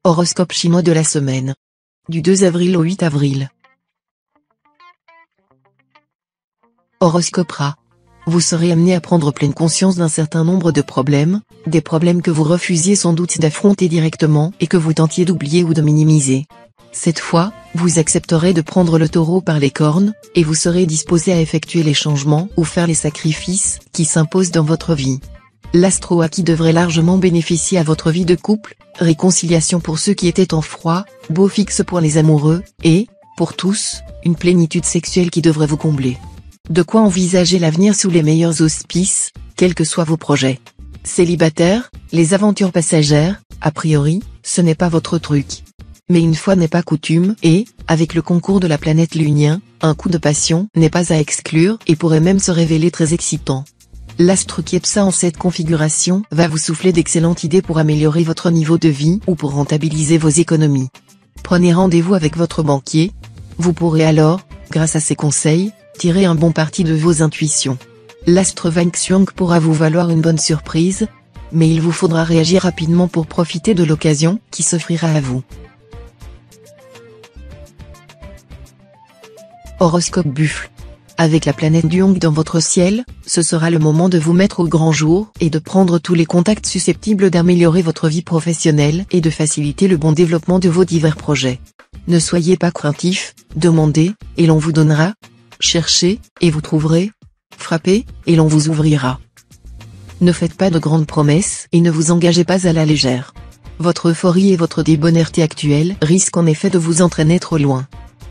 Horoscope chinois de la semaine. Du 2 avril au 8 avril. Horoscope Ra. Vous serez amené à prendre pleine conscience d'un certain nombre de problèmes, des problèmes que vous refusiez sans doute d'affronter directement et que vous tentiez d'oublier ou de minimiser. Cette fois, vous accepterez de prendre le taureau par les cornes, et vous serez disposé à effectuer les changements ou faire les sacrifices qui s'imposent dans votre vie. L'astro qui devrait largement bénéficier à votre vie de couple, réconciliation pour ceux qui étaient en froid, beau fixe pour les amoureux, et, pour tous, une plénitude sexuelle qui devrait vous combler. De quoi envisager l'avenir sous les meilleurs auspices, quels que soient vos projets. Célibataire, les aventures passagères, a priori, ce n'est pas votre truc. Mais une fois n'est pas coutume et, avec le concours de la planète lunien, un coup de passion n'est pas à exclure et pourrait même se révéler très excitant. L'astre Kiepsa en cette configuration va vous souffler d'excellentes idées pour améliorer votre niveau de vie ou pour rentabiliser vos économies. Prenez rendez-vous avec votre banquier. Vous pourrez alors, grâce à ses conseils, tirer un bon parti de vos intuitions. L'astre Wang pourra vous valoir une bonne surprise, mais il vous faudra réagir rapidement pour profiter de l'occasion qui s'offrira à vous. Horoscope Buffle. Avec la planète Duong dans votre ciel, ce sera le moment de vous mettre au grand jour et de prendre tous les contacts susceptibles d'améliorer votre vie professionnelle et de faciliter le bon développement de vos divers projets. Ne soyez pas craintif, demandez, et l'on vous donnera. Cherchez, et vous trouverez. Frappez, et l'on vous ouvrira. Ne faites pas de grandes promesses et ne vous engagez pas à la légère. Votre euphorie et votre débonnerie actuelle risquent en effet de vous entraîner trop loin.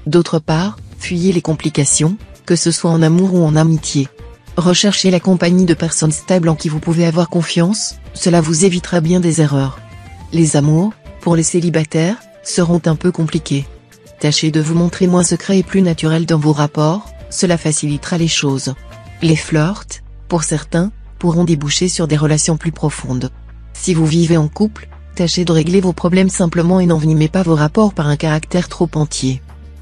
D'autre part, fuyez les complications, que ce soit en amour ou en amitié. Recherchez la compagnie de personnes stables en qui vous pouvez avoir confiance, cela vous évitera bien des erreurs. Les amours, pour les célibataires, seront un peu compliqués. Tâchez de vous montrer moins secret et plus naturel dans vos rapports, cela facilitera les choses. Les flirts, pour certains, pourront déboucher sur des relations plus profondes. Si vous vivez en couple, tâchez de régler vos problèmes simplement et n'envenimez pas vos rapports par un caractère trop entier.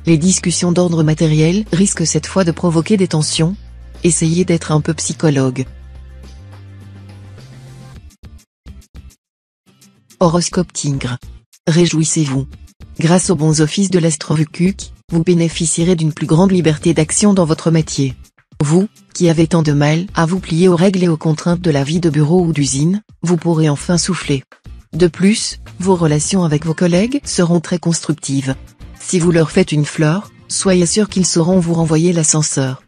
Les discussions d'ordre matériel risquent cette fois de provoquer des tensions. Essayez d'être un peu psychologue. Horoscope Tigre. Réjouissez-vous. Grâce aux bons offices de l'astre Vukuk, vous bénéficierez d'une plus grande liberté d'action dans votre métier. Vous, qui avez tant de mal à vous plier aux règles et aux contraintes de la vie de bureau ou d'usine, vous pourrez enfin souffler. De plus, vos relations avec vos collègues seront très constructives. Si vous leur faites une fleur, soyez sûr qu'ils sauront vous renvoyer l'ascenseur.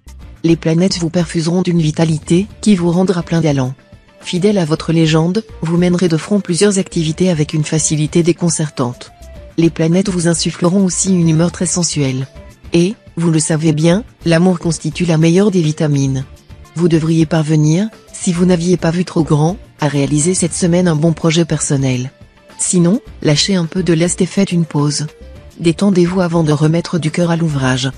Les planètes vous perfuseront d'une vitalité qui vous rendra plein d'allant. Fidèle à votre légende, vous mènerez de front plusieurs activités avec une facilité déconcertante. Les planètes vous insuffleront aussi une humeur très sensuelle. Et, vous le savez bien, l'amour constitue la meilleure des vitamines. Vous devriez parvenir, si vous n'aviez pas vu trop grand, à réaliser cette semaine un bon projet personnel. Sinon, lâchez un peu de lest et faites une pause. Détendez-vous avant de remettre du cœur à l'ouvrage.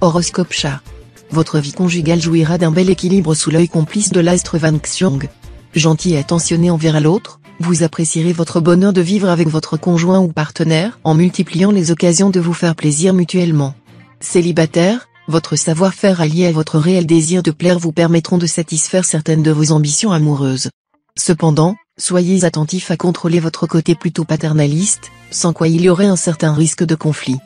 Horoscope Chat. Votre vie conjugale jouira d'un bel équilibre sous l'œil complice de l'astre Wang. Gentil et attentionné envers l'autre, vous apprécierez votre bonheur de vivre avec votre conjoint ou partenaire en multipliant les occasions de vous faire plaisir mutuellement. Célibataire, votre savoir-faire allié à votre réel désir de plaire vous permettront de satisfaire certaines de vos ambitions amoureuses. Cependant, soyez attentif à contrôler votre côté plutôt paternaliste, sans quoi il y aurait un certain risque de conflit.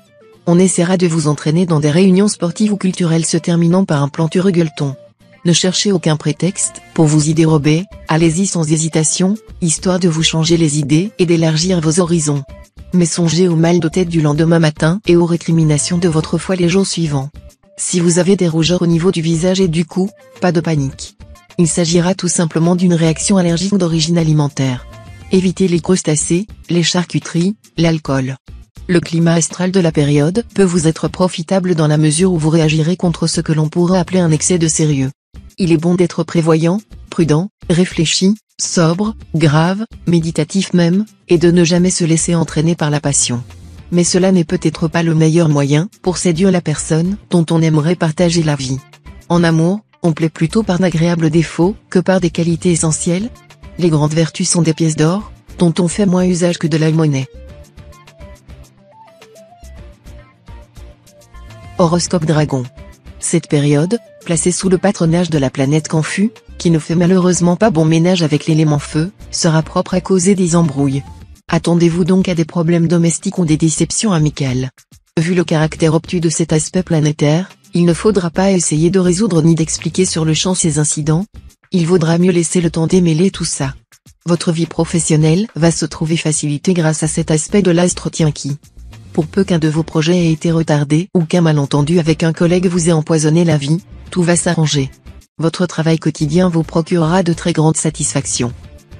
On essaiera de vous entraîner dans des réunions sportives ou culturelles se terminant par un plantureux gueuleton. Ne cherchez aucun prétexte pour vous y dérober, allez-y sans hésitation, histoire de vous changer les idées et d'élargir vos horizons. Mais songez au mal de tête du lendemain matin et aux récriminations de votre foie les jours suivants. Si vous avez des rougeurs au niveau du visage et du cou, pas de panique. Il s'agira tout simplement d'une réaction allergique d'origine alimentaire. Évitez les crustacés, les charcuteries, l'alcool. Le climat astral de la période peut vous être profitable dans la mesure où vous réagirez contre ce que l'on pourrait appeler un excès de sérieux. Il est bon d'être prévoyant, prudent, réfléchi, sobre, grave, méditatif même, et de ne jamais se laisser entraîner par la passion. Mais cela n'est peut-être pas le meilleur moyen pour séduire la personne dont on aimerait partager la vie. En amour, on plaît plutôt par d'agréables défauts que par des qualités essentielles. Les grandes vertus sont des pièces d'or, dont on fait moins usage que de la monnaie. Horoscope Dragon. Cette période, placé sous le patronage de la planète Canfu, qui ne fait malheureusement pas bon ménage avec l'élément feu, sera propre à causer des embrouilles. Attendez-vous donc à des problèmes domestiques ou des déceptions amicales. Vu le caractère obtus de cet aspect planétaire, il ne faudra pas essayer de résoudre ni d'expliquer sur le champ ces incidents. Il vaudra mieux laisser le temps démêler tout ça. Votre vie professionnelle va se trouver facilitée grâce à cet aspect de l'astre Tianqi. Pour peu qu'un de vos projets ait été retardé ou qu'un malentendu avec un collègue vous ait empoisonné la vie, tout va s'arranger. Votre travail quotidien vous procurera de très grandes satisfactions.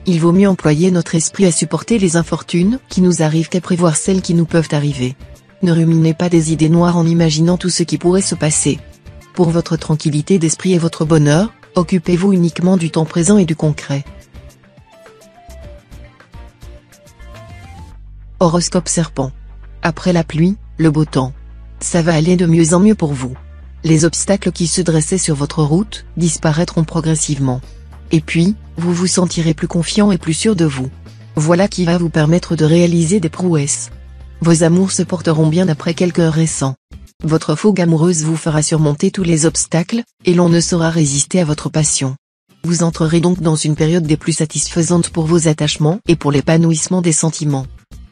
Il vaut mieux employer notre esprit à supporter les infortunes qui nous arrivent qu'à prévoir celles qui nous peuvent arriver. Ne ruminez pas des idées noires en imaginant tout ce qui pourrait se passer. Pour votre tranquillité d'esprit et votre bonheur, occupez-vous uniquement du temps présent et du concret. Horoscope Serpent. Après la pluie, le beau temps. Ça va aller de mieux en mieux pour vous. Les obstacles qui se dressaient sur votre route disparaîtront progressivement. Et puis, vous vous sentirez plus confiant et plus sûr de vous. Voilà qui va vous permettre de réaliser des prouesses. Vos amours se porteront bien après quelques heures récents. Votre fougue amoureuse vous fera surmonter tous les obstacles, et l'on ne saura résister à votre passion. Vous entrerez donc dans une période des plus satisfaisantes pour vos attachements et pour l'épanouissement des sentiments.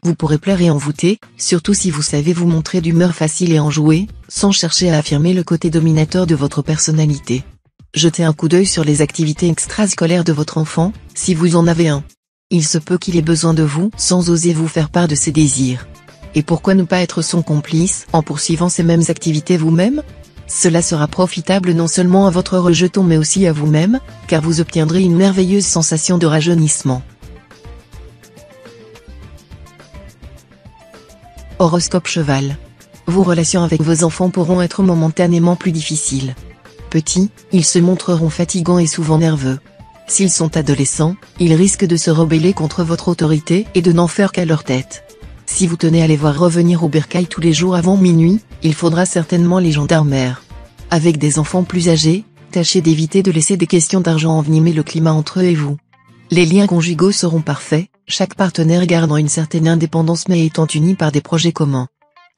Vous pourrez plaire et envoûter, surtout si vous savez vous montrer d'humeur facile et enjouée, sans chercher à affirmer le côté dominateur de votre personnalité. Jetez un coup d'œil sur les activités extrascolaires de votre enfant, si vous en avez un. Il se peut qu'il ait besoin de vous sans oser vous faire part de ses désirs. Et pourquoi ne pas être son complice en poursuivant ces mêmes activités vous-même? Cela sera profitable non seulement à votre rejeton mais aussi à vous-même, car vous obtiendrez une merveilleuse sensation de rajeunissement. Horoscope Cheval. Vos relations avec vos enfants pourront être momentanément plus difficiles. Petits, ils se montreront fatigants et souvent nerveux. S'ils sont adolescents, ils risquent de se rebeller contre votre autorité et de n'en faire qu'à leur tête. Si vous tenez à les voir revenir au bercail tous les jours avant minuit, il faudra certainement les gendarmer. Avec des enfants plus âgés, tâchez d'éviter de laisser des questions d'argent envenimer le climat entre eux et vous. Les liens conjugaux seront parfaits, chaque partenaire gardant une certaine indépendance mais étant uni par des projets communs.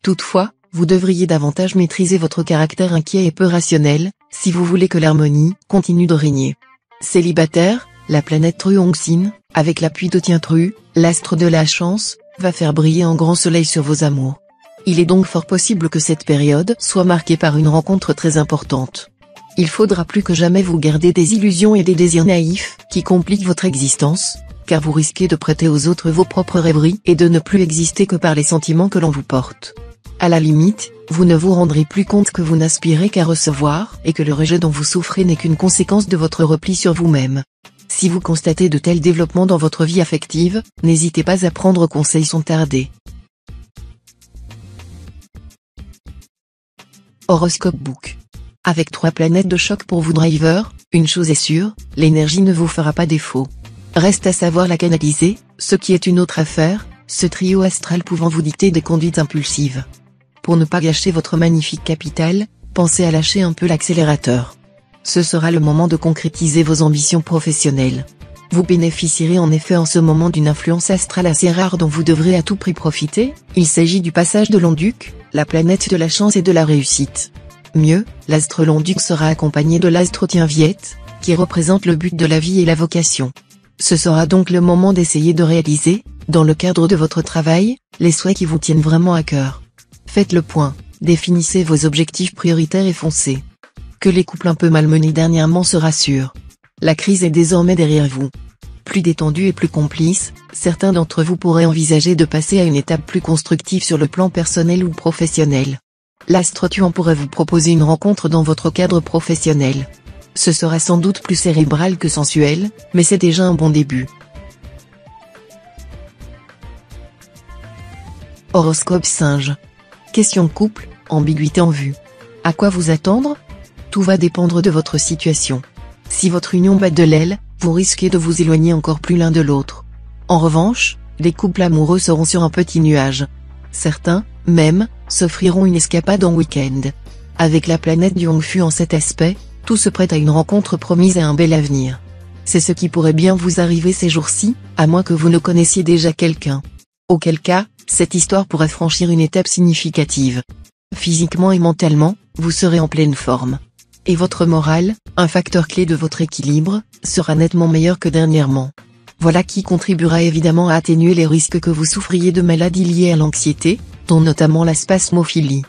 Toutefois, vous devriez davantage maîtriser votre caractère inquiet et peu rationnel, si vous voulez que l'harmonie continue de régner. Célibataire, la planète Truongsin, avec l'appui de Tiantru, l'astre de la chance, va faire briller un grand soleil sur vos amours. Il est donc fort possible que cette période soit marquée par une rencontre très importante. Il faudra plus que jamais vous garder des illusions et des désirs naïfs qui compliquent votre existence, car vous risquez de prêter aux autres vos propres rêveries et de ne plus exister que par les sentiments que l'on vous porte. À la limite, vous ne vous rendrez plus compte que vous n'aspirez qu'à recevoir et que le rejet dont vous souffrez n'est qu'une conséquence de votre repli sur vous-même. Si vous constatez de tels développements dans votre vie affective, n'hésitez pas à prendre conseil sans tarder. Horoscope Book. Avec 3 planètes de choc pour vous driver, une chose est sûre, l'énergie ne vous fera pas défaut. Reste à savoir la canaliser, ce qui est une autre affaire, ce trio astral pouvant vous dicter des conduites impulsives. Pour ne pas gâcher votre magnifique capital, pensez à lâcher un peu l'accélérateur. Ce sera le moment de concrétiser vos ambitions professionnelles. Vous bénéficierez en effet en ce moment d'une influence astrale assez rare dont vous devrez à tout prix profiter, il s'agit du passage de Londuc, la planète de la chance et de la réussite. Mieux, l'astre Londuc sera accompagné de l'astre Tienviet, qui représente le but de la vie et la vocation. Ce sera donc le moment d'essayer de réaliser, dans le cadre de votre travail, les souhaits qui vous tiennent vraiment à cœur. Faites le point, définissez vos objectifs prioritaires et foncez. Que les couples un peu malmenés dernièrement se rassurent. La crise est désormais derrière vous. Plus détendus et plus complices, certains d'entre vous pourraient envisager de passer à une étape plus constructive sur le plan personnel ou professionnel. L'astre Tuan pourrait vous proposer une rencontre dans votre cadre professionnel. Ce sera sans doute plus cérébral que sensuel, mais c'est déjà un bon début. Horoscope Singe. Question de couple, ambiguïté en vue. À quoi vous attendre? Tout va dépendre de votre situation. Si votre union bat de l'aile, vous risquez de vous éloigner encore plus l'un de l'autre. En revanche, les couples amoureux seront sur un petit nuage. Certains, même, s'offriront une escapade en week-end. Avec la planète du Hongfu en cet aspect, tout se prête à une rencontre promise et un bel avenir. C'est ce qui pourrait bien vous arriver ces jours-ci, à moins que vous ne connaissiez déjà quelqu'un. Auquel cas, cette histoire pourrait franchir une étape significative. Physiquement et mentalement, vous serez en pleine forme. Et votre morale, un facteur clé de votre équilibre, sera nettement meilleur que dernièrement. Voilà qui contribuera évidemment à atténuer les risques que vous souffriez de maladies liées à l'anxiété, dont notamment la spasmophilie.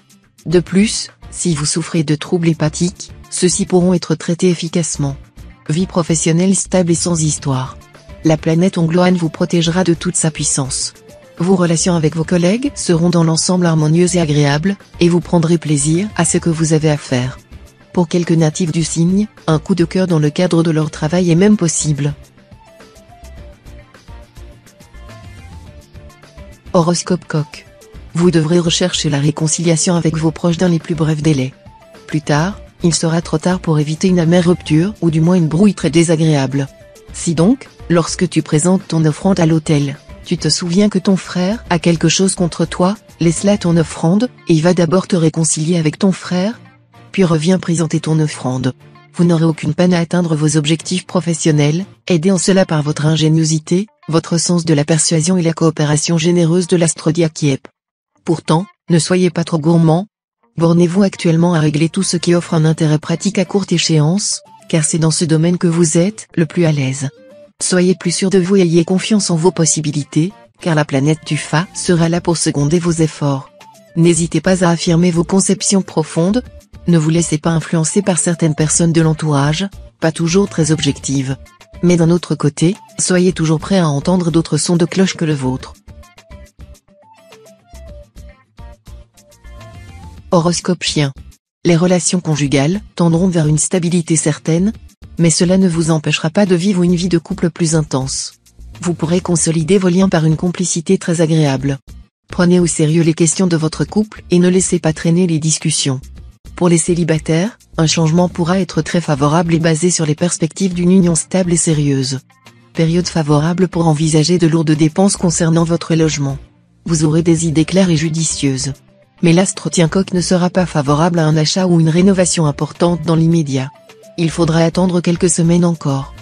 De plus, si vous souffrez de troubles hépatiques, ceux-ci pourront être traités efficacement. Vie professionnelle stable et sans histoire. La planète Ongloane vous protégera de toute sa puissance. Vos relations avec vos collègues seront dans l'ensemble harmonieuses et agréables, et vous prendrez plaisir à ce que vous avez à faire. Pour quelques natifs du signe, un coup de cœur dans le cadre de leur travail est même possible. Horoscope Coq. Vous devrez rechercher la réconciliation avec vos proches dans les plus brefs délais. Plus tard, il sera trop tard pour éviter une amère rupture ou du moins une brouille très désagréable. Si donc, lorsque tu présentes ton offrande à l'autel, tu te souviens que ton frère a quelque chose contre toi, laisse là ton offrande, et va d'abord te réconcilier avec ton frère, puis reviens présenter ton offrande. Vous n'aurez aucune peine à atteindre vos objectifs professionnels, aidés en cela par votre ingéniosité, votre sens de la persuasion et la coopération généreuse de l'astrodiakiep. Pourtant, ne soyez pas trop gourmand. Bornez-vous actuellement à régler tout ce qui offre un intérêt pratique à courte échéance, car c'est dans ce domaine que vous êtes le plus à l'aise. Soyez plus sûr de vous et ayez confiance en vos possibilités, car la planète Tufa sera là pour seconder vos efforts. N'hésitez pas à affirmer vos conceptions profondes. Ne vous laissez pas influencer par certaines personnes de l'entourage, pas toujours très objectives. Mais d'un autre côté, soyez toujours prêt à entendre d'autres sons de cloche que le vôtre. Horoscope Chien. Les relations conjugales tendront vers une stabilité certaine, mais cela ne vous empêchera pas de vivre une vie de couple plus intense. Vous pourrez consolider vos liens par une complicité très agréable. Prenez au sérieux les questions de votre couple et ne laissez pas traîner les discussions. Pour les célibataires, un changement pourra être très favorable et basé sur les perspectives d'une union stable et sérieuse. Période favorable pour envisager de lourdes dépenses concernant votre logement. Vous aurez des idées claires et judicieuses. Mais l'astro-tien Coq ne sera pas favorable à un achat ou une rénovation importante dans l'immédiat. Il faudra attendre quelques semaines encore.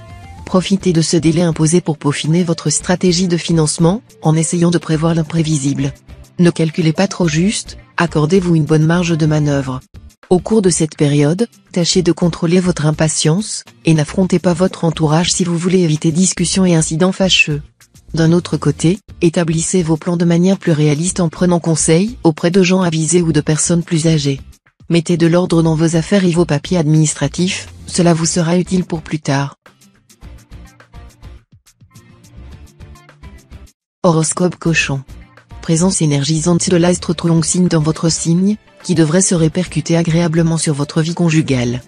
Profitez de ce délai imposé pour peaufiner votre stratégie de financement, en essayant de prévoir l'imprévisible. Ne calculez pas trop juste, accordez-vous une bonne marge de manœuvre. Au cours de cette période, tâchez de contrôler votre impatience, et n'affrontez pas votre entourage si vous voulez éviter discussions et incidents fâcheux. D'un autre côté, établissez vos plans de manière plus réaliste en prenant conseil auprès de gens avisés ou de personnes plus âgées. Mettez de l'ordre dans vos affaires et vos papiers administratifs, cela vous sera utile pour plus tard. Horoscope Cochon. Présence énergisante de l'astre Trongxin dans votre signe, qui devrait se répercuter agréablement sur votre vie conjugale.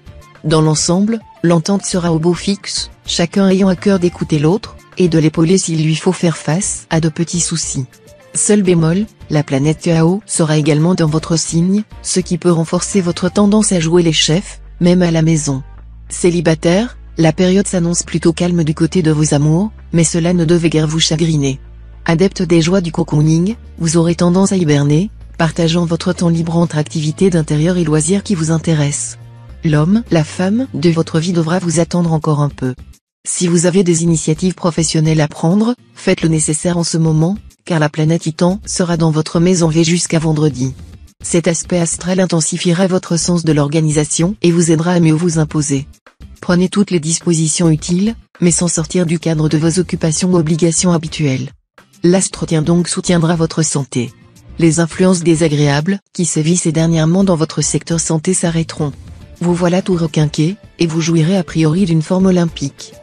Dans l'ensemble, l'entente sera au beau fixe, chacun ayant à cœur d'écouter l'autre, et de l'épauler s'il lui faut faire face à de petits soucis. Seul bémol, la planète Cao sera également dans votre signe, ce qui peut renforcer votre tendance à jouer les chefs, même à la maison. Célibataire, la période s'annonce plutôt calme du côté de vos amours, mais cela ne devait guère vous chagriner. Adepte des joies du cocooning, vous aurez tendance à hiberner, partageant votre temps libre entre activités d'intérieur et loisirs qui vous intéressent. L'homme, la femme de votre vie devra vous attendre encore un peu. Si vous avez des initiatives professionnelles à prendre, faites le nécessaire en ce moment, car la planète Titan sera dans votre maison V jusqu'à vendredi. Cet aspect astral intensifiera votre sens de l'organisation et vous aidera à mieux vous imposer. Prenez toutes les dispositions utiles, mais sans sortir du cadre de vos occupations ou obligations habituelles. L'astro-tien donc soutiendra votre santé. Les influences désagréables, qui sévissaient dernièrement dans votre secteur santé s'arrêteront. Vous voilà tout requinqué, et vous jouirez a priori d'une forme olympique.